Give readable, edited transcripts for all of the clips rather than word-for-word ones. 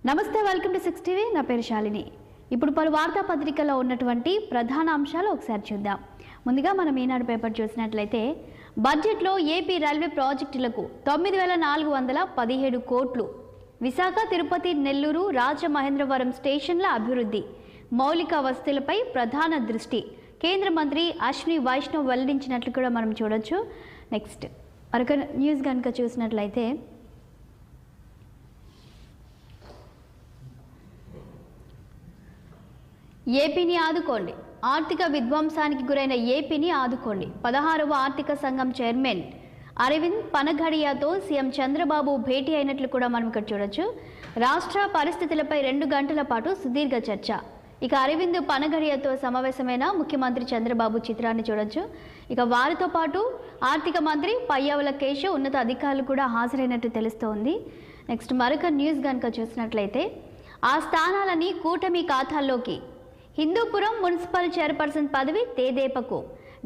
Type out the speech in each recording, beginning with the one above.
నమస్తే, welcome to 6 TV. నా పేరు శాలిని. ఇప్పుడు పలు వార్తాపత్రికల్లో ఉన్నటువంటి ప్రధాన అంశాలు ఒకసారి చూద్దాం. ముందుగా మనం ఈనాడు పేపర్ చూసినట్లయితే బడ్జెట్లో ఏపీ రైల్వే ప్రాజెక్టులకు 9417 కోట్లు, విశాఖ, తిరుపతి, నెల్లూరు, రాజమహేంద్రవరం స్టేషన్ల అభివృద్ధి, మౌలిక వసతులపై ప్రధాన దృష్టి కేంద్ర మంత్రి అశ్విని వైష్ణవ్ వెల్లడించినట్లు కూడా మనం చూడొచ్చు. నెక్స్ట్ మరొక న్యూస్ కనుక చూసినట్లయితే ఏపీని ఆదుకోండి, ఆర్థిక విధ్వంసానికి గురైన ఏపీని ఆదుకోండి. 16వ ఆర్థిక సంఘం చైర్మన్ అరవింద్ పనగడియాతో సీఎం చంద్రబాబు భేటీ అయినట్లు కూడా మనం ఇక్కడ చూడొచ్చు. రాష్ట్ర పరిస్థితులపై 2 గంటల పాటు సుదీర్ఘ చర్చ. ఇక అరవింద్ పనగడియాతో సమావేశమైన ముఖ్యమంత్రి చంద్రబాబు చిత్రాన్ని చూడొచ్చు. ఇక వారితో పాటు ఆర్థిక మంత్రి పయ్యావుల కేశవ్, ఉన్నత అధికారులు కూడా హాజరైనట్టు తెలుస్తోంది. నెక్స్ట్ మరొక న్యూస్ కనుక చూసినట్లయితే ఆ స్థానాలని కూటమి ఖాతాల్లోకి. హిందూపురం మున్సిపల్ చైర్పర్సన్ పదవి తేదేపకు.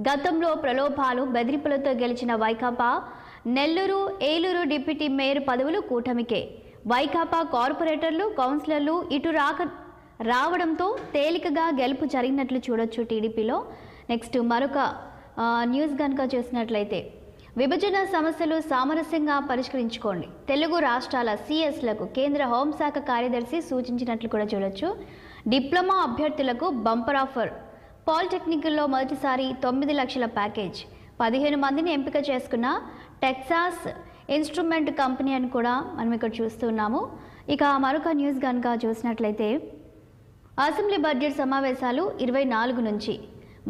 గతంలో ప్రలోభాలు, బెదిరింపులతో గెలిచిన వైకాపా, నెల్లూరు, ఏలూరు డిప్యూటీ మేయర్ పదవులు కూటమికే. వైకాపా కార్పొరేటర్లు, కౌన్సిలర్లు ఇటు రావడంతో తేలికగా గెలుపు జరిగినట్లు చూడొచ్చు టీడీపీలో. నెక్స్ట్ మరొక న్యూస్ కనుక చూసినట్లయితే విభజన సమస్యలు సామరస్యంగా పరిష్కరించుకోండి, తెలుగు రాష్ట్రాల సిఎస్లకు కేంద్ర హోంశాఖ కార్యదర్శి సూచించినట్లు కూడా చూడొచ్చు. డిప్లొమా అభ్యర్థులకు బంపర్ ఆఫర్. పాలిటెక్నికల్లో మొదటిసారి 9 లక్షల ప్యాకేజ్. 15 మందిని ఎంపిక చేసుకున్న టెక్సాస్ ఇన్స్ట్రుమెంట్ కంపెనీ అని కూడా మనం ఇక్కడ చూస్తున్నాము. ఇక మరొక న్యూస్ కనుక చూసినట్లయితే అసెంబ్లీ బడ్జెట్ సమావేశాలు 24 నుంచి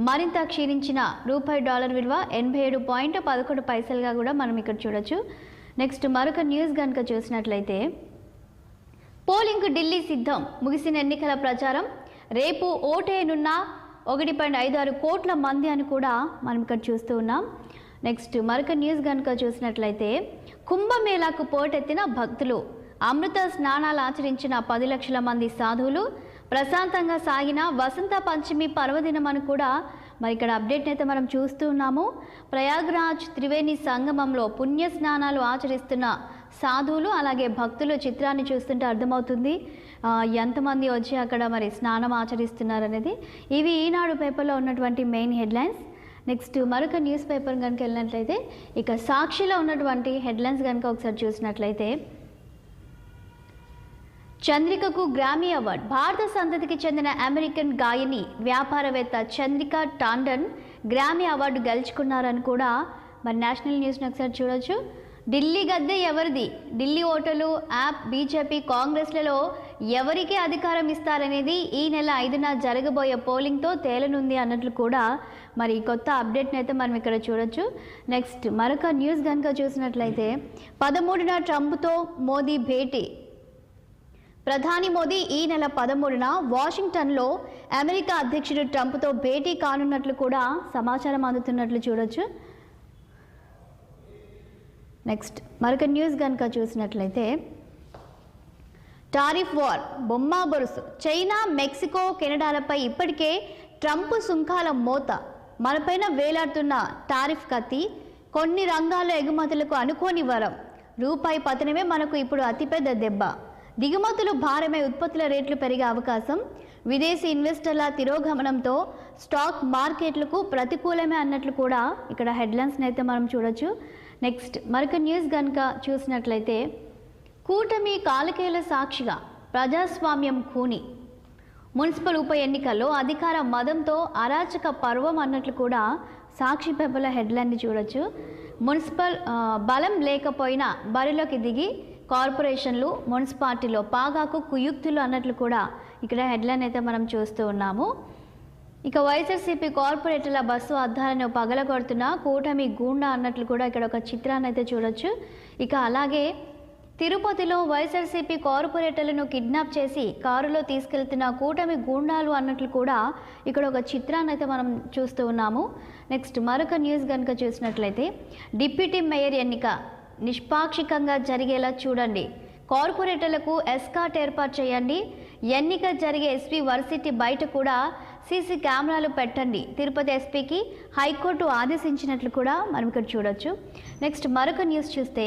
మరింత క్షీణించిన రూపాయి-డాలర్ విలువ 87.11 కూడా మనం ఇక్కడ చూడొచ్చు. నెక్స్ట్ మరొక న్యూస్ కనుక చూసినట్లయితే పోలింగ్ ఢిల్లీ సిద్ధం, ముగిసిన ఎన్నికల ప్రచారం. రేపు ఓటేనున్న 1.56 కోట్ల మంది అని కూడా మనం ఇక్కడ చూస్తూ ఉన్నాం. నెక్స్ట్ మరొక న్యూస్ కనుక చూసినట్లయితే కుంభమేళాకు పోటెత్తిన భక్తులు, అమృత స్నానాలు ఆచరించిన 10 లక్షల మంది సాధువులు, ప్రశాంతంగా సాగిన వసంత పంచమి పర్వదినం అని కూడా మరి ఇక్కడ అప్డేట్ అయితే మనం చూస్తూ ఉన్నాము. ప్రయాగ్రాజ్ త్రివేణి సంగమంలో పుణ్య స్నానాలు ఆచరిస్తున్న సాధువులు అలాగే భక్తులు చిత్రాన్ని చూస్తుంటే అర్థమవుతుంది ఎంతమంది వచ్చి అక్కడ మరి స్నానం ఆచరిస్తున్నారు అనేది. ఇవి ఈనాడు పేపర్లో ఉన్నటువంటి మెయిన్ హెడ్లైన్స్. నెక్స్ట్ మరొక న్యూస్ పేపర్ కనుక వెళ్ళినట్లయితే ఇక సాక్షిలో ఉన్నటువంటి హెడ్లైన్స్ కనుక ఒకసారి చూసినట్లయితే చంద్రికకు గ్రామీ అవార్డు. భారత సంతతికి చెందిన అమెరికన్ గాయని, వ్యాపారవేత్త చంద్రిక టాండన్ గ్రామీ అవార్డు గెలుచుకున్నారని కూడా మరి నేషనల్ న్యూస్ని ఒకసారి చూడొచ్చు. ఢిల్లీ గద్దె ఎవరిది? ఢిల్లీ ఓటర్లు, యాప్, బీజేపీ, కాంగ్రెస్లలో ఎవరికి అధికారం ఇస్తారనేది ఈ నెల 5న జరగబోయే పోలింగ్తో తేలనుంది అన్నట్లు కూడా మరి కొత్త అప్డేట్ని అయితే మనం ఇక్కడ చూడొచ్చు. నెక్స్ట్ మరొక న్యూస్ కనుక చూసినట్లయితే 13న ట్రంప్తో మోదీ భేటీ. ప్రధాని మోదీ ఈ నెల 13న వాషింగ్టన్లో అమెరికా అధ్యక్షుడు ట్రంప్తో భేటీ కానున్నట్లు కూడా సమాచారం అందుతున్నట్లు చూడొచ్చు. నెక్స్ట్ మరొక న్యూస్ కనుక చూసినట్లయితే టారిఫ్ వార్, బొమ్మా బొరుసు. చైనా, మెక్సికో, కెనడాలపై ఇప్పటికే ట్రంప్ సుంకాల మోత. మనపైన వేలాడుతున్న టారిఫ్ కత్తి. కొన్ని రంగాల్లో ఎగుమతులకు అనుకోని వరం. రూపాయి పతనమే మనకు ఇప్పుడు అతిపెద్ద దెబ్బ. దిగుమతులు భారమే, ఉత్పత్తుల రేట్లు పెరిగే అవకాశం. విదేశీ ఇన్వెస్టర్ల తిరోగమనంతో స్టాక్ మార్కెట్లకు ప్రతికూలమే అన్నట్లు కూడా ఇక్కడ హెడ్లైన్స్ని అయితే మనం చూడొచ్చు. నెక్స్ట్ మరొక న్యూస్ కనుక చూసినట్లయితే కూటమి కాలకేల సాక్షిగా ప్రజాస్వామ్యం ఖూని. మున్సిపల్ ఉప ఎన్నికల్లో అధికార మదంతో అరాచక పర్వం అన్నట్లు కూడా సాక్షి పేపర్ల హెడ్లైన్ని చూడొచ్చు. మున్సిపల్ బలం లేకపోయినా బరిలోకి దిగి కార్పొరేషన్లు, మున్సిపాలిటీలో పాగాకు కుయుక్తులు అన్నట్లు కూడా ఇక్కడ హెడ్లైన్ అయితే మనం చూస్తూ ఉన్నాము. ఇక వైఎస్ఆర్సీపీ కార్పొరేటర్ల బస్సు అద్దాలను పగలగొడుతున్న కూటమి గూండా అన్నట్లు కూడా ఇక్కడ ఒక చిత్రాన్ని అయితే చూడొచ్చు. ఇక అలాగే తిరుపతిలో వైఎస్ఆర్సీపీ కార్పొరేటర్లను కిడ్నాప్ చేసి కారులో తీసుకెళ్తున్న కూటమి గూండాలు అన్నట్లు కూడా ఇక్కడ ఒక చిత్రాన్ని అయితే మనం చూస్తూ ఉన్నాము. నెక్స్ట్ మరొక న్యూస్ కనుక చూసినట్లయితే డిప్యూటీ మేయర్ ఎన్నిక నిష్పాక్షికంగా జరిగేలా చూడండి, కార్పొరేటర్లకు ఎస్కాట్ ఏర్పాటు చేయండి. ఎన్నిక జరిగే ఎస్పీ వర్సిటీ బయట కూడా సీసీ కెమెరాలు పెట్టండి తిరుపతి ఎస్పీకి హైకోర్టు ఆదేశించినట్లు కూడా మనం ఇక్కడ చూడొచ్చు. నెక్స్ట్ మరొక న్యూస్ చూస్తే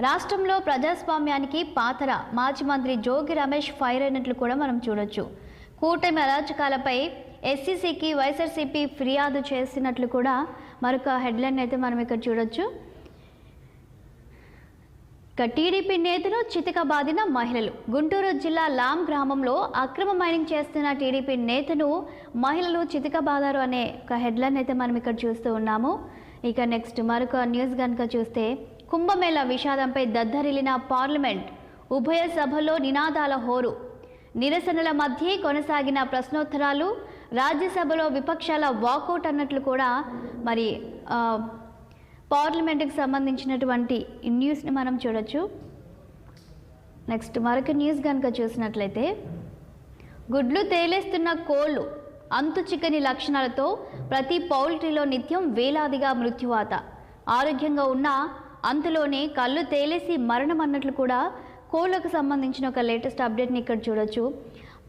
రాష్ట్రంలో ప్రజాస్వామ్యానికి పాతర మాజీ మంత్రి జోగి రమేష్ ఫైర్ అయినట్లు కూడా మనం చూడొచ్చు. కూటమి అరాచకాలపై ఎస్సీసీకి వైఎస్ఆర్సీపీ ఫిర్యాదు చేసినట్లు కూడా మరొక హెడ్లైన్ అయితే మనం ఇక్కడ చూడొచ్చు. టీడీపీ నేతలు చితకబాదిన మహిళలు. గుంటూరు జిల్లా లాం గ్రామంలో అక్రమ మైనింగ్ చేస్తున్న టీడీపీ నేతను మహిళలు చితకబాదారు అనే ఒక హెడ్లైన్ అయితే మనం ఇక్కడ చూస్తూ ఉన్నాము. ఇక నెక్స్ట్ మరొక న్యూస్ కనుక చూస్తే కుంభమేళా విషాదంపై దద్దరిల్లిన పార్లమెంట్, ఉభయ సభలో నినాదాల హోరు, నిరసనల మధ్య కొనసాగిన ప్రశ్నోత్తరాలు, రాజ్యసభలో విపక్షాల వాకౌట్ అన్నట్లు కూడా మరి పార్లమెంట్కి సంబంధించినటువంటి న్యూస్ని మనం చూడొచ్చు. నెక్స్ట్ మరొక న్యూస్ కనుక చూసినట్లయితే గుడ్లు తేలేస్తున్న కోళ్ళు, అంతు చిక్కని లక్షణాలతో ప్రతి పౌల్ట్రీలో నిత్యం వేలాదిగా మృత్యువాత, ఆరోగ్యంగా ఉన్న అంతులోనే కళ్ళు తేలేసి మరణం అన్నట్లు కూడా కోళ్లకు సంబంధించిన ఒక లేటెస్ట్ అప్డేట్ని ఇక్కడ చూడొచ్చు.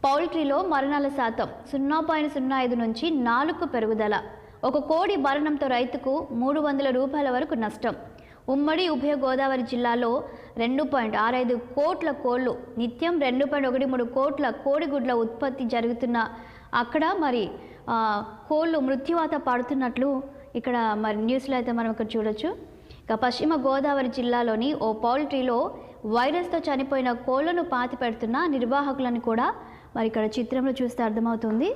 పౌల్ట్రీలో మరణాల శాతం 0.05 నుంచి 4కు పెరుగుదల. ఒక కోడి మరణంతో రైతుకు 300 రూపాయల వరకు నష్టం. ఉమ్మడి ఉభయ గోదావరి జిల్లాలో 2.65 కోట్ల కోళ్లు, నిత్యం 2.13 కోట్ల కోడిగుడ్ల ఉత్పత్తి జరుగుతున్న అక్కడ మరి కోళ్ళు మృత్యువాత పడుతున్నట్లు ఇక్కడ మరి న్యూస్లో అయితే మనం ఇక్కడ చూడొచ్చు. ఇక పశ్చిమ గోదావరి జిల్లాలోని ఓ పౌల్ట్రీలో వైరస్తో చనిపోయిన కోళ్లను పాతి పెడుతున్న నిర్వాహకులను కూడా మరి ఇక్కడ చిత్రంలో చూస్తే అర్థమవుతుంది.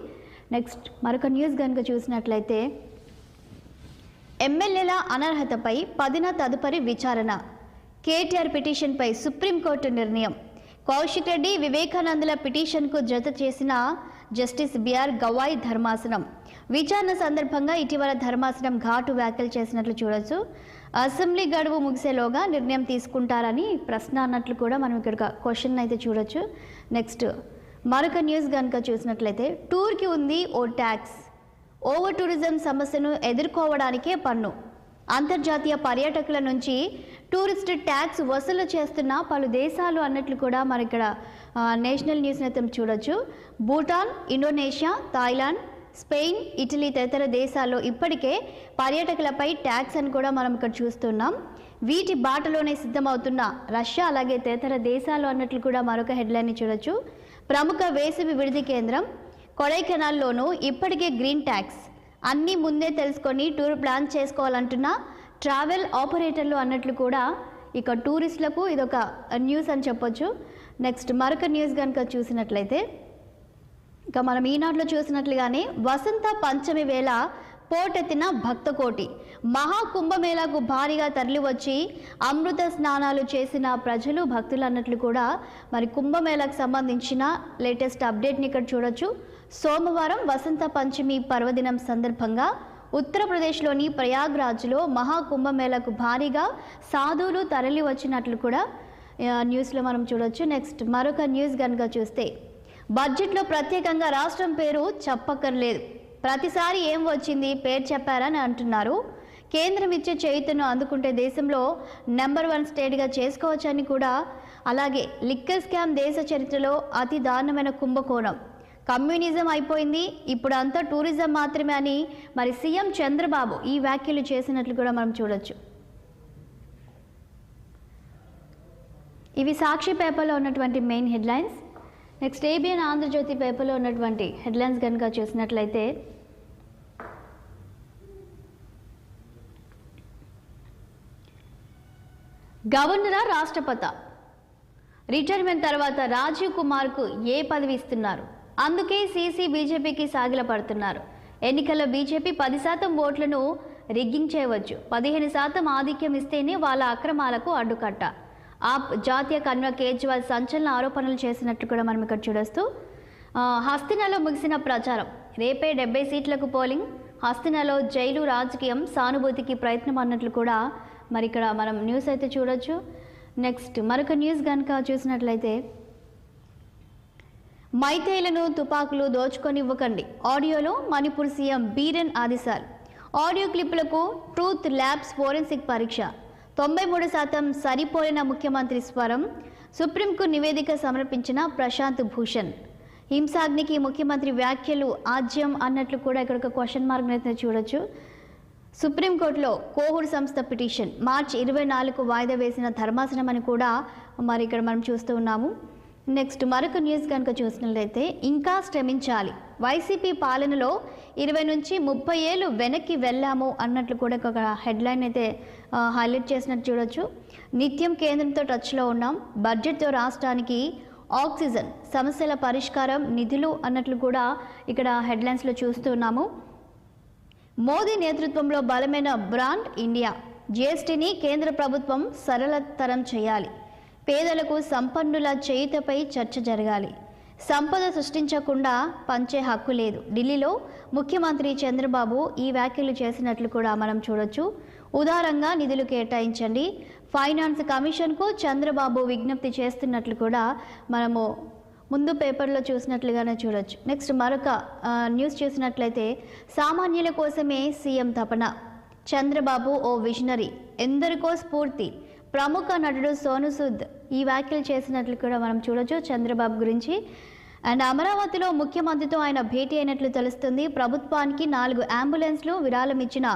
నెక్స్ట్ మరొక న్యూస్ కనుక చూసినట్లయితే ఎమ్మెల్యేల అనర్హతపై 10న తదుపరి విచారణ, కేటీఆర్ పిటిషన్పై సుప్రీంకోర్టు నిర్ణయం. కౌశిక్ రెడ్డి, వివేకానందుల పిటిషన్కు జత చేసిన జస్టిస్ బిఆర్ గవాయ్ ధర్మాసనం. విచారణ సందర్భంగా ఇటీవల ధర్మాసనం ఘాటు వ్యాఖ్యలు చేసినట్లు చూడొచ్చు. అసెంబ్లీ గడువు ముగిసేలోగా నిర్ణయం తీసుకుంటారని ప్రశ్న అన్నట్లు కూడా మనం ఇక్కడ క్వశ్చన్ అయితే చూడొచ్చు. నెక్స్ట్ మరొక న్యూస్ కనుక చూసినట్లయితే టూర్కి ఉంది ఓ ట్యాక్స్, ఓవర్ టూరిజం సమస్యను ఎదుర్కోవడానికే పన్ను. అంతర్జాతీయ పర్యాటకుల నుంచి టూరిస్ట్ ట్యాక్స్ వసూలు చేస్తున్న పలు దేశాలు అన్నట్లు కూడా మరి ఇక్కడ నేషనల్ న్యూస్ అయితే చూడొచ్చు. Bhutan, Indonesia, Thailand, Spain, Italy తదితర దేశాల్లో ఇప్పటికే పర్యాటకులపై ట్యాక్స్ అని కూడా మనం ఇక్కడ చూస్తున్నాం. వీటి బాటలోనే సిద్ధమవుతున్న రష్యా అలాగే తదితర దేశాలు అన్నట్లు కూడా మరొక హెడ్లైన్ చూడొచ్చు. ప్రముఖ వేసవి విడిది కేంద్రం కొడైకెనాల్లోనూ ఇప్పటికే గ్రీన్ ట్యాక్స్, అన్నీ ముందే తెలుసుకొని టూర్ ప్లాన్ చేసుకోవాలంటున్న ట్రావెల్ ఆపరేటర్లు అన్నట్లు కూడా ఇక టూరిస్టులకు ఇదొక న్యూస్ అని చెప్పొచ్చు. నెక్స్ట్ మరొక న్యూస్ కనుక చూసినట్లయితే ఇక మనం ఈనాడులో చూసినట్లుగానే వసంత పంచమి వేళ పోటెత్తిన భక్తకోటి, మహాకుంభమేళాకు భారీగా తరలివచ్చి అమృత స్నానాలు చేసిన ప్రజలు భక్తులు అన్నట్లు కూడా మరి కుంభమేళాకు సంబంధించిన లేటెస్ట్ అప్డేట్ని ఇక్కడ చూడొచ్చు. సోమవారం వసంత పంచమి పర్వదినం సందర్భంగా ఉత్తరప్రదేశ్లోని ప్రయాగ్రాజ్లో మహాకుంభమేళాకు భారీగా సాధువులు తరలి వచ్చినట్లు కూడా న్యూస్లో మనం చూడొచ్చు. నెక్స్ట్ మరొక న్యూస్ కనుక చూస్తే బడ్జెట్లో ప్రత్యేకంగా రాష్ట్రం పేరు చెప్పక్కర్లేదు, ప్రతిసారి ఏం వచ్చింది పేరు చెప్పారని అంటున్నారు. కేంద్రం ఇచ్చే చేయుతను అందుకుంటే దేశంలో నెంబర్ 1 స్టేట్గా చేసుకోవచ్చని కూడా, అలాగే లిక్కర్ స్కామ్ దేశ చరిత్రలో అతి దారుణమైన కుంభకోణం, కమ్యూనిజం అయిపోయింది ఇప్పుడు అంతా టూరిజం మాత్రమే అని మరి సీఎం చంద్రబాబు ఈ వ్యాఖ్యలు చేసినట్లు కూడా మనం చూడొచ్చు. ఇవి సాక్షి పేపర్లో ఉన్నటువంటి main headlines. Next ABN Andhrajyothi పేపర్లో ఉన్నటువంటి హెడ్లైన్స్ కనుక చూసినట్లయితే గవర్నరా రాష్ట్రపతి రిటైర్మెంట్ తర్వాత రాజీవ్ కుమార్కు ఏ పదవి ఇస్తున్నారు, అందుకే సీసీ బీజేపీకి సాగిలపడుతున్నారు. ఎన్నికల్లో బీజేపీ 10% ఓట్లను రిగ్గింగ్ చేయవచ్చు, 15% ఆధిక్యం ఇస్తేనే వాళ్ళ అక్రమాలకు అడ్డుకట్ట. ఆప్ జాతీయ కన్వీనర్ కేజ్రీవాల్ సంచలన ఆరోపణలు చేసినట్లు కూడా మనం ఇక్కడ చూడొస్తూ హస్తినాలో ముగిసిన ప్రచారం, రేపే 70 సీట్లకు పోలింగ్, హస్తినాలో జైలు రాజకీయం, సానుభూతికి ప్రయత్నం అన్నట్లు కూడా మరి ఇక్కడ మనం న్యూస్ అయితే చూడొచ్చు. నెక్స్ట్ మరొక న్యూస్ కనుక చూసినట్లయితే మైతేయులను తుపాకులు దోచుకొనివ్వకండి, ఆడియోలో మణిపూర్ సీఎం బీరెన్ ఆదేశాలు. ఆడియో క్లిప్పులకు ట్రూత్ ల్యాబ్స్ ఫోరెన్సిక్ పరీక్ష, 93% సరిపోలిన ముఖ్యమంత్రి స్వరం. సుప్రీంకు నివేదిక సమర్పించిన ప్రశాంత్ భూషణ్. హింసాగ్నికి ముఖ్యమంత్రి వ్యాఖ్యలు ఆజ్యం అన్నట్లు కూడా ఇక్కడ ఒక క్వశ్చన్ మార్క్ అయితే చూడొచ్చు. సుప్రీంకోర్టులో కోహుడ్ సంస్థ పిటిషన్ మార్చి 24కు వాయిదా వేసిన ధర్మాసనం అని కూడా మరి ఇక్కడ మనం చూస్తూ ఉన్నాము. నెక్స్ట్ మరొక న్యూస్ కనుక చూసినట్లయితే ఇంకా శ్రమించాలి, వైసీపీ పాలనలో 20 నుంచి 30 ఏళ్ళు వెనక్కి వెళ్ళాము అన్నట్లు కూడా ఒక హెడ్లైన్ అయితే హైలైట్ చేసినట్టు చూడొచ్చు. నిత్యం కేంద్రంతో టచ్లో ఉన్నాం, బడ్జెట్తో రాష్ట్రానికి ఆక్సిజన్, సమస్యల పరిష్కారం, నిధులు అన్నట్లు కూడా ఇక్కడ హెడ్లైన్స్లో చూస్తున్నాము. మోదీ నేతృత్వంలో బలమైన బ్రాండ్ ఇండియా, జీఎస్టీని కేంద్ర ప్రభుత్వం సరళతరం చేయాలి, పేదలకు సంపన్నుల చేయుతపై చర్చ జరగాలి, సంపద సృష్టించకుండా పంచే హక్కు లేదు, ఢిల్లీలో ముఖ్యమంత్రి చంద్రబాబు ఈ వ్యాఖ్యలు చేసినట్లు కూడా మనం చూడొచ్చు. ఉదారంగా నిధులు కేటాయించండి, ఫైనాన్స్ కమిషన్కు చంద్రబాబు విజ్ఞప్తి చేస్తున్నట్లు కూడా మనము ముందు పేపర్లో చూసినట్లుగానే చూడొచ్చు. నెక్స్ట్ మరొక న్యూస్ చూసినట్లయితే సామాన్యుల కోసమే సీఎం తపన, చంద్రబాబు ఓ విజనరీ, ఎందరికో స్ఫూర్తి, ప్రముఖ నటుడు సోను సూద్ ఈ వ్యాఖ్యలు చేసినట్లు కూడా మనం చూడొచ్చు చంద్రబాబు గురించి. అండ్ అమరావతిలో ముఖ్యమంత్రితో ఆయన భేటీ అయినట్లు తెలుస్తుంది. ప్రభుత్వానికి 4 అంబులెన్స్లు విరాళం ఇచ్చిన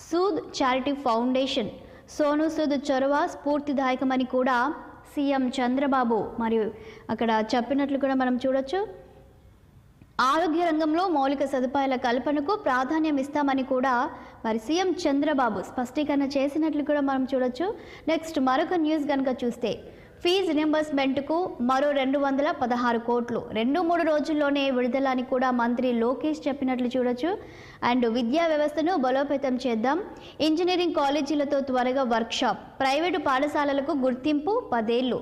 సూద్ చారిటీ ఫౌండేషన్, సోను సూద్ చొరవ స్ఫూర్తిదాయకమని కూడా సీఎం చంద్రబాబు మరియు అక్కడ చెప్పినట్లు కూడా మనం చూడొచ్చు. ఆరోగ్య రంగంలో మౌలిక సదుపాయాల కల్పనకు ప్రాధాన్యం ఇస్తామని కూడా మరి సీఎం చంద్రబాబు స్పష్టీకరణ చేసినట్లు కూడా మనం చూడొచ్చు. నెక్స్ట్ మరొక న్యూస్ కనుక చూస్తే ఫీజు రింబర్స్మెంట్కు మరో 216 కోట్లు 2-3 రోజుల్లోనే విడుదల అని కూడా మంత్రి లోకేష్ చెప్పినట్లు చూడొచ్చు. అండ్ విద్యా వ్యవస్థను బలోపేతం చేద్దాం, ఇంజనీరింగ్ కాలేజీలతో త్వరగా వర్క్షాప్, ప్రైవేటు పాఠశాలలకు గుర్తింపు 10 ఏళ్ళు,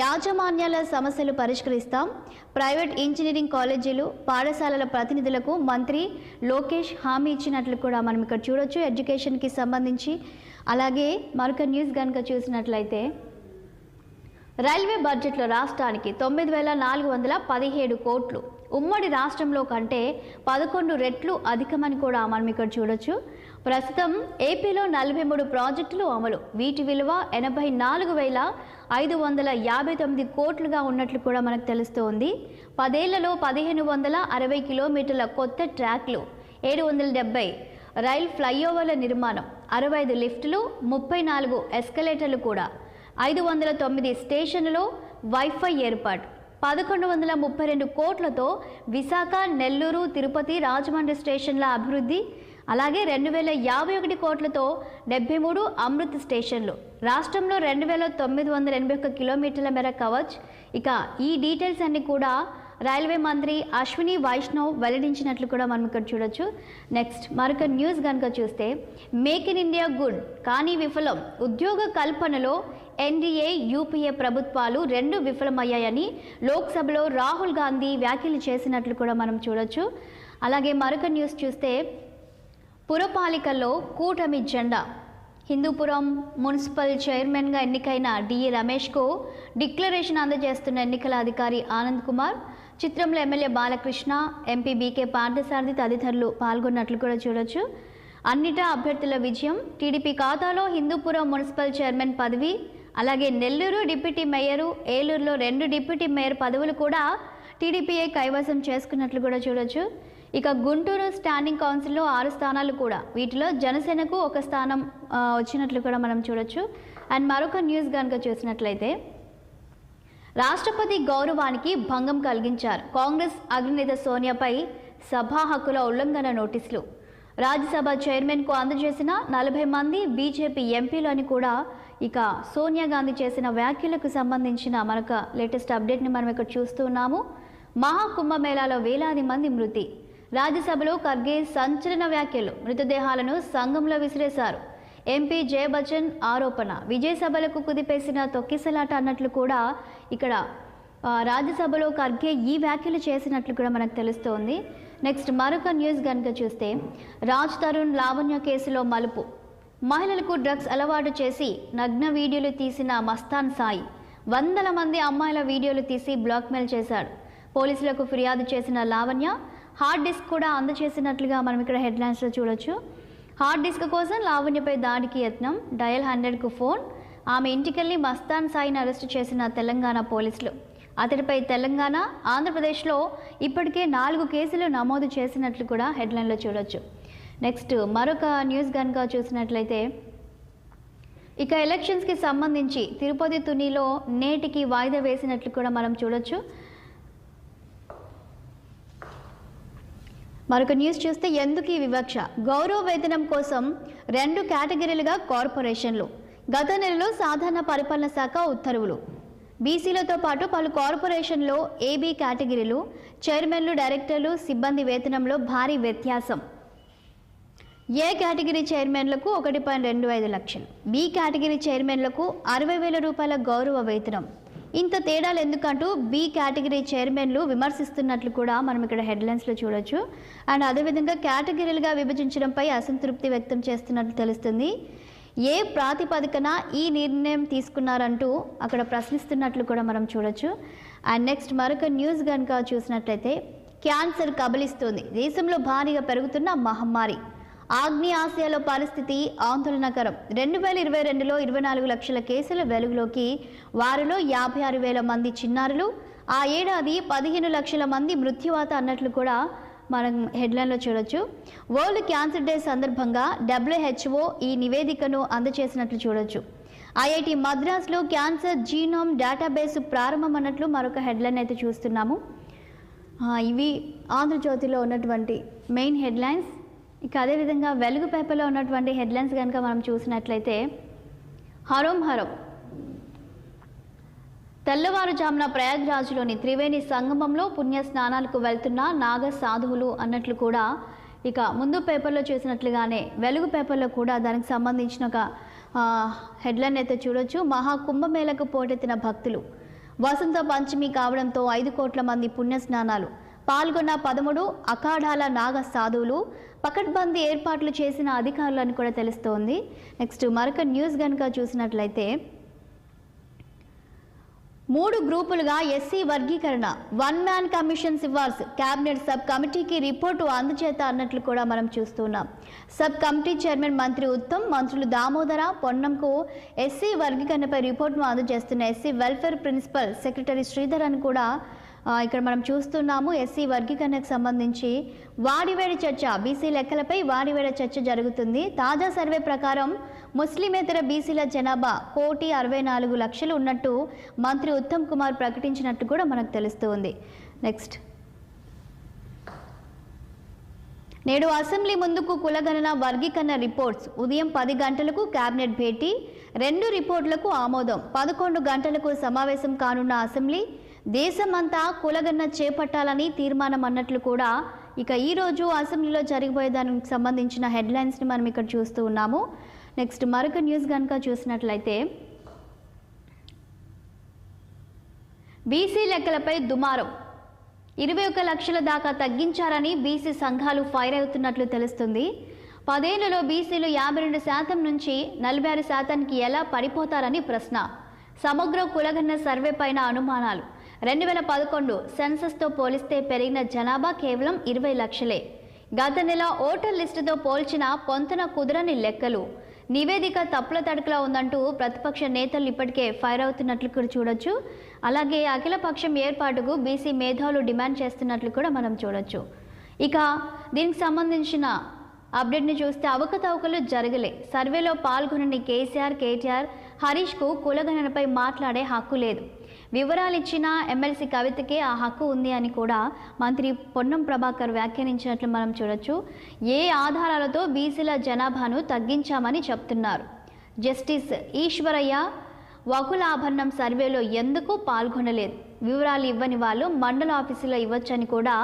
యాజమాన్యాల సమస్యలు పరిష్కరిస్తాం, ప్రైవేట్ ఇంజనీరింగ్ కాలేజీలు పాఠశాలల ప్రతినిధులకు మంత్రి లోకేష్ హామీ ఇచ్చినట్లు కూడా మనం ఇక్కడ చూడొచ్చు ఎడ్యుకేషన్కి సంబంధించి. అలాగే మరొక న్యూస్ కనుక చూసినట్లయితే రైల్వే బడ్జెట్లో రాష్ట్రానికి 9,417 కోట్లు, ఉమ్మడి రాష్ట్రంలో కంటే 11 రెట్లు అధికమని కూడా మనం ఇక్కడ చూడొచ్చు. ప్రస్తుతం ఏపీలో 43 ప్రాజెక్టులు అమలు, వీటి విలువ 84,559 కోట్లుగా ఉన్నట్లు కూడా మనకు తెలుస్తోంది. 10 ఏళ్లలో 1,560 కిలోమీటర్ల కొత్త ట్రాక్లు, 770 రైల్ ఫ్లైఓవర్ల నిర్మాణం, 65 లిఫ్టులు, 34 ఎస్కలేటర్లు కూడా, 509 స్టేషన్లలో వైఫై ఏర్పాటు, 1132 కోట్లతో విశాఖ, నెల్లూరు, తిరుపతి, రాజమండ్రి స్టేషన్ల అభివృద్ధి, అలాగే 2051 కోట్లతో 73 అమృత్ స్టేషన్లు, రాష్ట్రంలో 2,981 కిలోమీటర్ల మేర కవచ్. ఇక ఈ డీటెయిల్స్ అన్ని కూడా రైల్వే మంత్రి అశ్విని వైష్ణవ్ వెల్లడించినట్లు కూడా మనం ఇక్కడ చూడొచ్చు. నెక్స్ట్ మరొక న్యూస్ కనుక చూస్తే మేక్ ఇన్ ఇండియా గుడ్ కానీ విఫలం, ఉద్యోగ కల్పనలో ఎన్డీఏ యూపీఏ ప్రభుత్వాలు 2 విఫలమయ్యాయని లోక్సభలో రాహుల్ గాంధీ వ్యాఖ్యలు చేసినట్లు కూడా మనం చూడొచ్చు. అలాగే మరొక న్యూస్ చూస్తే పురపాలికల్లో కూటమి జెండా, హిందూపురం మున్సిపల్ చైర్మన్గా ఎన్నికైన డిఈ రమేష్కు డిక్లరేషన్ అందజేస్తున్న ఎన్నికల అధికారి ఆనంద్ కుమార్, చిత్రంలో MLA Balakrishna, MP BK Parthasarathi తదితరులు పాల్గొన్నట్లు కూడా చూడొచ్చు. అన్నిటా అభ్యర్థుల విజయం, టీడీపీ ఖాతాలో హిందూపురం మున్సిపల్ చైర్మన్ పదవి, అలాగే నెల్లూరు డిప్యూటీ మేయరు, ఏలూరులో 2 డిప్యూటీ మేయర్ పదవులు కూడా టీడీపీఏ కైవసం చేసుకున్నట్లు కూడా చూడొచ్చు. ఇక గుంటూరు స్టాండింగ్ కౌన్సిల్లో 6 స్థానాలు కూడా, వీటిలో జనసేనకు 1 స్థానం వచ్చినట్లు కూడా మనం చూడొచ్చు. అండ్ మరొక న్యూస్ కనుక చూసినట్లయితే రాష్ట్రపతి గౌరవానికి భంగం కలిగించారు, కాంగ్రెస్ అగ్రనేత సోనియాపై సభా హక్కుల ఉల్లంఘన నోటీసులు, రాజ్యసభ చైర్మన్కు అందజేసిన 40 మంది బీజేపీ ఎంపీలు అని కూడా ఇక సోనియా గాంధీ చేసిన వ్యాఖ్యలకు సంబంధించిన మరొక లేటెస్ట్ అప్డేట్ని మనం ఇక్కడ చూస్తున్నాము. మహాకుంభమేళాలో వేలాది మంది మృతి, రాజ్యసభలో ఖర్గే సంచలన వ్యాఖ్యలు, మృతదేహాలను సంఘంలో విసిరేశారు, ఎంపీ జయ బచ్చన్ ఆరోపణ, విజయసభలకు కుదిపేసిన తొక్కిసలాట అన్నట్లు కూడా ఇక్కడ రాజ్యసభలో ఖర్గే ఈ వ్యాఖ్యలు చేసినట్లు కూడా మనకు తెలుస్తోంది. నెక్స్ట్ మరొక న్యూస్ కనుక చూస్తే రాజ్ తరుణ్ లావణ్య కేసులో మలుపు, మహిళలకు డ్రగ్స్ అలవాటు చేసి నగ్న వీడియోలు తీసిన మస్తాన్ సాయి, వందల మంది అమ్మాయిల వీడియోలు తీసి బ్లాక్మెయిల్ చేశాడు, పోలీసులకు ఫిర్యాదు చేసిన లావణ్య హార్డ్ డిస్క్ కూడా అందజేసినట్లుగా మనం ఇక్కడ హెడ్లైన్స్లో చూడొచ్చు. హార్డ్ డిస్క్ కోసం లావణ్యపై దాడికి యత్నం, డయల్ 100కు ఫోన్, ఆమె ఇంటికెళ్ళి మస్తాన్ సాయిని అరెస్టు చేసిన తెలంగాణ పోలీసులు, అతడిపై తెలంగాణ, ఆంధ్రప్రదేశ్లో ఇప్పటికే 4 కేసులు నమోదు చేసినట్లు కూడా హెడ్లైన్లో చూడొచ్చు. నెక్స్ట్ మరొక న్యూస్ కనుక చూసినట్లయితే ఇక ఎలక్షన్స్కి సంబంధించి తిరుపతి తునిలో నేటికి వాయిదా వేసినట్లు కూడా మనం చూడొచ్చు. మరొక న్యూస్ చూస్తే ఎందుకు ఈ వివక్ష, గౌరవ వేతనం కోసం 2 కేటగిరీలుగా కార్పొరేషన్లు, గత నెలలో సాధారణ పరిపాలన శాఖ ఉత్తర్వులు. బీసీలతో పాటు పలు కార్పొరేషన్లో ఏబీ కేటగిరీలు, చైర్మన్లు, డైరెక్టర్లు, సిబ్బంది వేతనంలో భారీ వ్యత్యాసం. ఏ కేటగిరీ చైర్మన్లకు 1.25 లక్షలు, బి కేటగిరీ చైర్మన్లకు 60,000 రూపాయల గౌరవ వేతనం. ఇంత తేడాలు ఎందుకంటూ బి కేటగిరీ చైర్మన్లు విమర్శిస్తున్నట్లు కూడా మనం ఇక్కడ హెడ్లైన్స్లో చూడొచ్చు. అండ్ అదేవిధంగా కేటగిరీలుగా విభజించడంపై అసంతృప్తి వ్యక్తం చేస్తున్నట్లు తెలుస్తుంది. ఏ ప్రాతిపదికన ఈ నిర్ణయం తీసుకున్నారంటూ అక్కడ ప్రశ్నిస్తున్నట్లు కూడా మనం చూడొచ్చు. అండ్ నెక్స్ట్ మరొక న్యూస్ కనుక చూసినట్లయితే క్యాన్సర్ కబలిస్తుంది, దేశంలో భారీగా పెరుగుతున్న మహమ్మారి. ఆగ్నేయ ఆసియాలో పరిస్థితి ఆందోళనకరం. 2022లో 24 లక్షల కేసుల వెలుగులోకి, వారిలో 56,000 మంది చిన్నారులు. ఆ ఏడాది 15 లక్షల మంది మృత్యువాత అన్నట్లు కూడా మనం హెడ్లైన్లో చూడొచ్చు. వరల్డ్ క్యాన్సర్ డే సందర్భంగా WHO ఈ నివేదికను అందజేసినట్లు చూడొచ్చు. IIT మద్రాస్లో క్యాన్సర్ జీనోమ్ డేటాబేస్ ప్రారంభం అన్నట్లు మరొక హెడ్లైన్ అయితే చూస్తున్నాము. ఇవి ఆంధ్రజ్యోతిలో ఉన్నటువంటి మెయిన్ హెడ్లైన్స్. ఇక అదేవిధంగా వెలుగు పేపర్లో ఉన్నటువంటి హెడ్లైన్స్ కనుక మనం చూసినట్లయితే హరోం హరం, తెల్లవారుజామున ప్రయాగ్రాజ్లోని త్రివేణి సంగమంలో పుణ్య స్నానాలకు వెళ్తున్న నాగ సాధువులు అన్నట్లు కూడా ఇక ముందు పేపర్లో చూసినట్లుగానే వెలుగు పేపర్లో కూడా దానికి సంబంధించిన ఒక హెడ్లైన్ అయితే చూడొచ్చు. మహాకుంభమేళకు పోటెత్తిన భక్తులు, వసంత పంచమి కావడంతో 5 కోట్ల మంది పుణ్య స్నానాలు, పాల్గొన్న 13 అఖాడాల నాగ సాధువులు, పకడ్బందీ ఏర్పాట్లు చేసిన అధికారులు అని కూడా తెలుస్తోంది. నెక్స్ట్ మరొక న్యూస్ కనుక చూసినట్లయితే 3 గ్రూపులుగా ఎస్సీ వర్గీకరణ, 1 మ్యాన్ కమిషన్ సిఫార్సు, కేబినెట్ సబ్ కమిటీకి రిపోర్టు అందజేత అన్నట్లు కూడా మనం చూస్తున్నాం. సబ్ కమిటీ చైర్మన్ మంత్రి ఉత్తమ్, మంత్రులు దామోదర, పొన్నంకు ఎస్సీ వర్గీకరణపై రిపోర్టును అందజేస్తున్న SC welfare principal secretary Sridhar అని కూడా ఇక్కడ మనం చూస్తున్నాము. ఎస్సీ వర్గీకరణకు సంబంధించి వాడివేడి చర్చ, బీసీ లెక్కలపై వాడివేడి చర్చ జరుగుతుంది. తాజా సర్వే ప్రకారం ముస్లిమేతర బీసీల జనాభా 1,64,00,000 ఉన్నట్టు మంత్రి ఉత్తమ్ కుమార్ ప్రకటించినట్టు కూడా మనకు తెలుస్తుంది. నెక్స్ట్ నేడు అసెంబ్లీ ముందుకు కులగణన వర్గీకరణ రిపోర్ట్స్, ఉదయం 10 గంటలకు కేబినెట్ భేటీ, 2 రిపోర్టులకు ఆమోదం, 11 గంటలకు సమావేశం కానున్న అసెంబ్లీ. దేశమంతా కులగణన చేపట్టాలని తీర్మానం అన్నట్లు కూడా ఇక ఈరోజు అసెంబ్లీలో జరిగిపోయే దానికి సంబంధించిన హెడ్లైన్స్ని మనం ఇక్కడ చూస్తూ ఉన్నాము. నెక్స్ట్ మరొక న్యూస్ కనుక చూసినట్లయితే బీసీ లెక్కలపై దుమారం, 21 లక్షల దాకా తగ్గించారని బీసీ సంఘాలు ఫైర్ అవుతున్నట్లు తెలుస్తుంది. 10 ఏళ్లలో బీసీలు 52% నుంచి 46%కి ఎలా పడిపోతారని ప్రశ్న. సమగ్ర కులగణన సర్వే పైన అనుమానాలు. 2011 సెన్సస్తో పోలిస్తే పెరిగిన జనాభా కేవలం 20 లక్షలే. గత నెల ఓటర్ లిస్టుతో పోల్చిన పొంతన కుదరని లెక్కలు. నివేదిక తప్పుల తడకలా ఉందంటూ ప్రతిపక్ష నేతలు ఇప్పటికే ఫైర్ అవుతున్నట్లు కూడా చూడొచ్చు. అలాగే అఖిలపక్షం ఏర్పాటుకు బీసీ మేధావులు డిమాండ్ చేస్తున్నట్లు కూడా మనం చూడొచ్చు. ఇక దీనికి సంబంధించిన అప్డేట్ని చూస్తే అవకతవకలు జరగలే. సర్వేలో పాల్గొనని కేటీఆర్, హరీష్కు కులగణనపై మాట్లాడే హక్కు లేదు. వివరాలు ఇచ్చిన ఎమ్మెల్సీ కవితకే ఆ హక్కు ఉంది అని కూడా మంత్రి పొన్నం ప్రభాకర్ వ్యాఖ్యానించినట్లు మనం చూడొచ్చు. ఏ ఆధారాలతో బీసీల జనాభాను తగ్గించామని చెప్తున్నారు. జస్టిస్ ఈశ్వరయ్య వకులాభరణం సర్వేలో ఎందుకు పాల్గొనలేదు, వివరాలు ఇవ్వని వాళ్ళు మండల ఆఫీసులో ఇవ్వచ్చని కూడా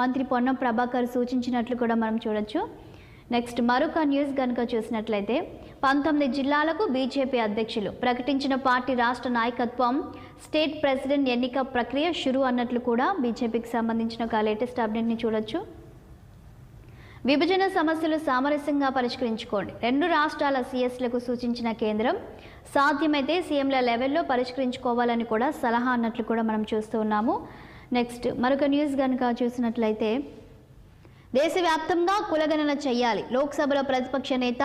మంత్రి పొన్నం ప్రభాకర్ సూచించినట్లు కూడా మనం చూడొచ్చు. నెక్స్ట్ మరొక న్యూస్ కనుక చూసినట్లయితే 19 జిల్లాలకు బీజేపీ అధ్యక్షులు ప్రకటించిన పార్టీ రాష్ట్ర నాయకత్వం, స్టేట్ ప్రెసిడెంట్ ఎన్నిక ప్రక్రియ షురు అన్నట్లు కూడా బీజేపీకి సంబంధించిన ఒక లేటెస్ట్ అప్డేట్ని చూడొచ్చు. విభజన సమస్యలు సామరస్యంగా పరిష్కరించుకోండి, 2 రాష్ట్రాల సీఎస్లకు సూచించిన కేంద్రం. సాధ్యమైతే సీఎంల లెవెల్లో పరిష్కరించుకోవాలని కూడా సలహా అన్నట్లు కూడా మనం చూస్తూ ఉన్నాము. నెక్స్ట్ మరొక న్యూస్ కనుక చూసినట్లయితే దేశవ్యాప్తంగా కులగణన చేయాలి, లోక్సభలో ప్రతిపక్ష నేత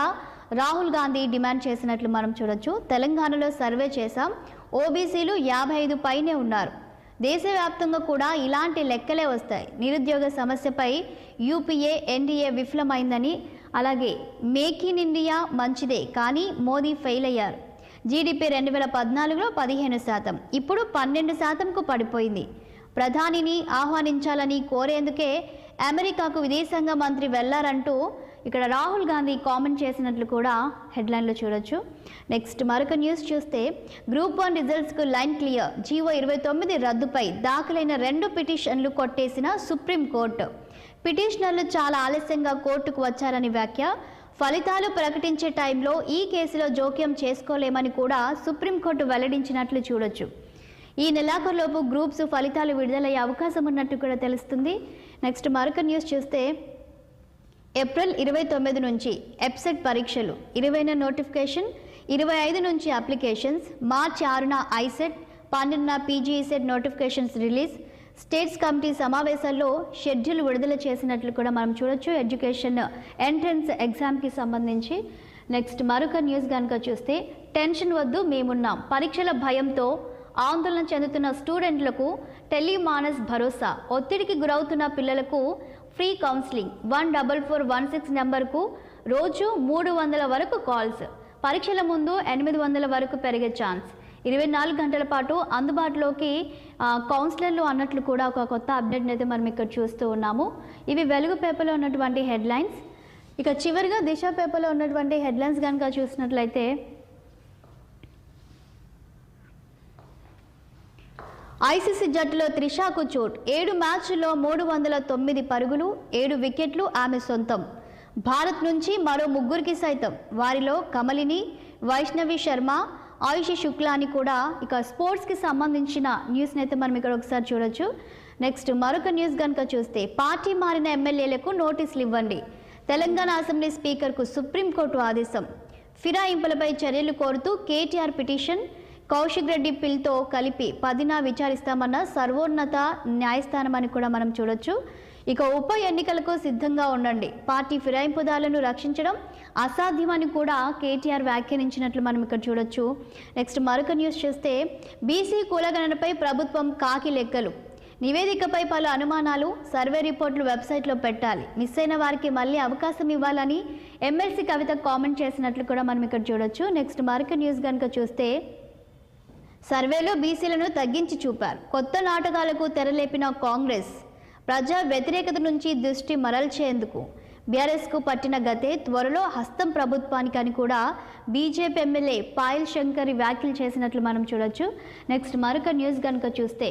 రాహుల్ గాంధీ డిమాండ్ చేసినట్లు మనం చూడొచ్చు. తెలంగాణలో సర్వే చేశాం, ఓబీసీలు 55 పైనే ఉన్నారు. దేశవ్యాప్తంగా కూడా ఇలాంటి లెక్కలే వస్తాయి. నిరుద్యోగ సమస్యపై యూపీఏ ఎన్డీఏ విఫలమైందని, అలాగే మేక్ ఇన్ ఇండియా మంచిదే కానీ మోదీ ఫెయిల్ అయ్యారు. జీడీపీ 2014లో 15%, ఇప్పుడు 12%కు పడిపోయింది. ప్రధానిని ఆహ్వానించాలని కోరేందుకే అమెరికాకు విదేశాంగ మంత్రి వెళ్లారంటూ ఇక్కడ రాహుల్ గాంధీ కామెంట్ చేసినట్లు కూడా హెడ్లైన్లో చూడొచ్చు. నెక్స్ట్ మరొక న్యూస్ చూస్తే గ్రూప్ 1 రిజల్ట్స్కు లైన్ క్లియర్. జీవో 29 రద్దుపై దాఖలైన 2 పిటిషన్లు కొట్టేసిన సుప్రీంకోర్టు. పిటిషనర్లు చాలా ఆలస్యంగా కోర్టుకు వచ్చారని వ్యాఖ్య. ఫలితాలు ప్రకటించే టైంలో ఈ కేసులో జోక్యం చేసుకోలేమని కూడా సుప్రీంకోర్టు వెల్లడించినట్లు చూడొచ్చు. ఈ నెలాఖరులోపు గ్రూప్స్ ఫలితాలు విడుదలయ్యే అవకాశం ఉన్నట్టు కూడా తెలుస్తుంది. నెక్స్ట్ మరొక న్యూస్ చూస్తే ఏప్రిల్ 29 నుంచి ఎప్సెట్ పరీక్షలు, 20న నోటిఫికేషన్, 25 నుంచి అప్లికేషన్స్, మార్చి 6న ఐసెట్, 12న PGECET notifications release. States committee సమావేశాల్లో షెడ్యూల్ విడుదల చేసినట్లు కూడా మనం చూడొచ్చు ఎడ్యుకేషన్ ఎంట్రన్స్ ఎగ్జామ్కి సంబంధించి. నెక్స్ట్ మరొక న్యూస్ కనుక చూస్తే టెన్షన్ వద్దు మేమున్నాం. పరీక్షల భయంతో ఆందోళన చెందుతున్న స్టూడెంట్లకు టెలిమానస్ భరోసా. ఒత్తిడికి గురవుతున్న పిల్లలకు ఫ్రీ కౌన్సిలింగ్. 14416 నెంబర్కు రోజు 300 వరకు కాల్స్. పరీక్షల ముందు 800 వరకు పెరిగే ఛాన్స్. 24 గంటల పాటు అందుబాటులోకి కౌన్సిలర్లు అన్నట్లు కూడా ఒక కొత్త అప్డేట్ అయితే మనం ఇక్కడ చూస్తూ ఉన్నాము. ఇవి వెలుగు పేపర్లో ఉన్నటువంటి హెడ్లైన్స్. ఇక చివరిగా దిశ పేపర్లో ఉన్నటువంటి హెడ్లైన్స్ కనుక చూసినట్లయితే ఐసీసీ జట్టులో త్రిషాకు చోట్. 7 మ్యాచ్ల్లో 309 పరుగులు, 7 వికెట్లు ఆమె సొంతం. భారత్ నుంచి మరో 3 సైతం. వారిలో కమలిని, వైష్ణవి శర్మ, ఆయుషి శుక్లాని కూడా. ఇక స్పోర్ట్స్కి సంబంధించిన న్యూస్ని అయితే మనం ఇక్కడ ఒకసారి చూడొచ్చు. నెక్స్ట్ మరొక న్యూస్ కనుక చూస్తే పార్టీ మారిన ఎమ్మెల్యేలకు నోటీసులు ఇవ్వండి. తెలంగాణ అసెంబ్లీ స్పీకర్కు సుప్రీంకోర్టు ఆదేశం. ఫిరాయింపులపై చర్యలు కోరుతూ కేటీఆర్ పిటిషన్. కౌశిక్ రెడ్డి పిల్తో కలిపి 10న విచారిస్తామన్న సర్వోన్నత న్యాయస్థానం అని కూడా మనం చూడొచ్చు. ఇక ఉప ఎన్నికలకు సిద్ధంగా ఉండండి. పార్టీ ఫిరాయింపుదారులను రక్షించడం అసాధ్యమని కూడా కేటీఆర్ వ్యాఖ్యానించినట్లు మనం ఇక్కడ చూడొచ్చు. నెక్స్ట్ మరొక న్యూస్ చూస్తే బీసీ కులగణనపై ప్రభుత్వం కాకి లెక్కలు. నివేదికపై పలు అనుమానాలు. సర్వే రిపోర్టులు వెబ్సైట్లో పెట్టాలి. మిస్ అయిన వారికి మళ్ళీ అవకాశం ఇవ్వాలని ఎమ్మెల్సీ కవిత కామెంట్ చేసినట్లు కూడా మనం ఇక్కడ చూడొచ్చు. నెక్స్ట్ మరొక న్యూస్ కనుక చూస్తే సర్వేలో బీసీలను తగ్గించి చూపారు. కొత్త నాటకాలకు తెరలేపిన కాంగ్రెస్. ప్రజా వ్యతిరేకత నుంచి దృష్టి మరల్చేందుకు బీఆర్ఎస్కు పట్టిన గతే త్వరలో హస్తం ప్రభుత్వానికి అని కూడా బీజేపీ ఎమ్మెల్యే పాయల్ శంకర్ వ్యాఖ్యలు చేసినట్లు మనం చూడొచ్చు. నెక్స్ట్ మరొక న్యూస్ కనుక చూస్తే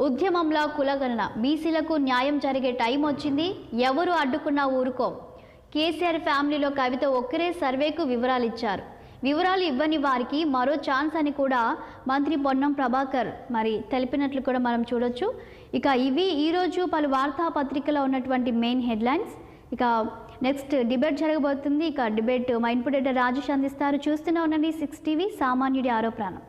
ఉద్యమంలో కులగణన. బీసీలకు న్యాయం జరిగే టైం వచ్చింది. ఎవరు అడ్డుకున్నా ఊరుకోం. కేసీఆర్ ఫ్యామిలీలో కవిత ఒక్కరే సర్వేకు వివరాలు ఇచ్చారు. వివరాలు ఇవ్వని వారికి మరో ఛాన్స్ అని కూడా మంత్రి పొన్నం ప్రభాకర్ మరి తెలిపినట్లు కూడా మనం చూడొచ్చు. ఇక ఇవి ఈరోజు పలు వార్తాపత్రికలో ఉన్నటువంటి మెయిన్ హెడ్లైన్స్. ఇక నెక్స్ట్ డిబేట్ జరగబోతుంది. ఇక డిబేట్ మా ఇన్పుట్ ఎడిటర్ రాజేష్ అందిస్తారు. చూస్తూనే ఉండండి 6 టీవీ, సామాన్యుడి ఆరో ప్రాణం.